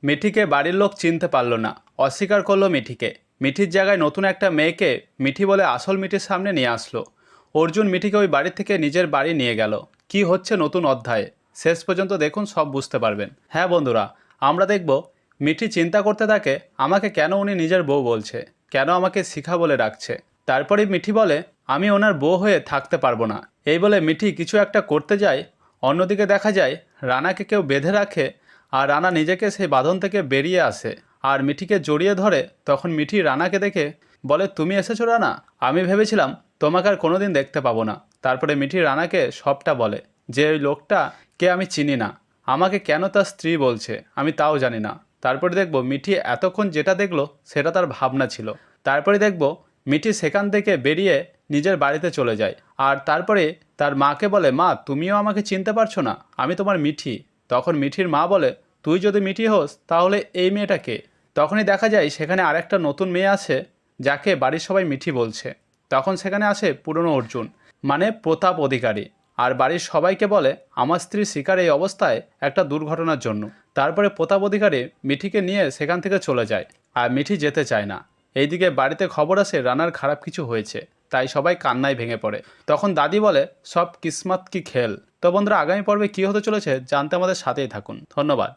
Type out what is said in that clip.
মিঠিকে বাড়ির লোক চিনতে পারল না, অস্বীকার করলো মিঠিকে। মিঠির জায়গায় নতুন একটা মেয়েকে মিঠি বলে আসল মিঠির সামনে নিয়ে আসলো। অর্জুন মিঠিকে ওই বাড়ি থেকে নিজের বাড়ি নিয়ে গেল। কি হচ্ছে নতুন অধ্যায়ে, শেষ পর্যন্ত দেখুন, সব বুঝতে পারবেন। হ্যাঁ বন্ধুরা, আমরা দেখব মিঠি চিন্তা করতে থাকে আমাকে কেন উনি নিজের বউ বলছে, কেন আমাকে শিখা বলে ডাকছে। তারপরে মিঠি বলে আমি ওনার বউ হয়ে থাকতে পারবো না। এই বলে মিঠি কিছু একটা করতে যায়। অন্যদিকে দেখা যায় রানাকে কেউ বেঁধে রাখে, আর রানা নিজেকে সেই বাঁধন থেকে বেরিয়ে আসে আর মিঠিকে জড়িয়ে ধরে। তখন মিঠি রানাকে দেখে বলে তুমি এসেছো রানা, আমি ভেবেছিলাম তোমাকে আর কোনোদিন দেখতে পাবো না। তারপরে মিঠি রানাকে সবটা বলে যে ওই লোকটা কে আমি চিনি না, আমাকে কেন তার স্ত্রী বলছে আমি তাও জানি না। তারপরে দেখব মিঠি এতক্ষণ যেটা দেখলো সেটা তার ভাবনা ছিল। তারপরে দেখব মিঠি সেখান থেকে বেরিয়ে নিজের বাড়িতে চলে যায়। আর তারপরে তার মাকে বলে মা তুমিও আমাকে চিনতে পারছো না, আমি তোমার মিঠি। তখন মিঠির মা বলে তুই যদি মিঠি হোস তাহলে এই মেয়েটাকে। তখনই দেখা যায় সেখানে আরেকটা নতুন মেয়ে আছে যাকে বাড়ির সবাই মিঠি বলছে। তখন সেখানে আসে পুরনো অর্জুন, মানে প্রতাপ অধিকারী, আর বাড়ির সবাইকে বলে আমার স্ত্রীর শিকার এই অবস্থায় একটা দুর্ঘটনার জন্য। তারপরে প্রতাপ অধিকারী মিঠিকে নিয়ে সেখান থেকে চলে যায়, আর মিঠি যেতে চায় না। এইদিকে বাড়িতে খবর আসে রানার খারাপ কিছু হয়েছে, তাই সবাই কান্নায় ভেঙে পড়ে। তখন দাদি বলে সব কিসমত কি খেল। তো বন্ধুরা, আগামী পর্বে কী হতে চলেছে জানতে আমাদের সাথেই থাকুন। ধন্যবাদ।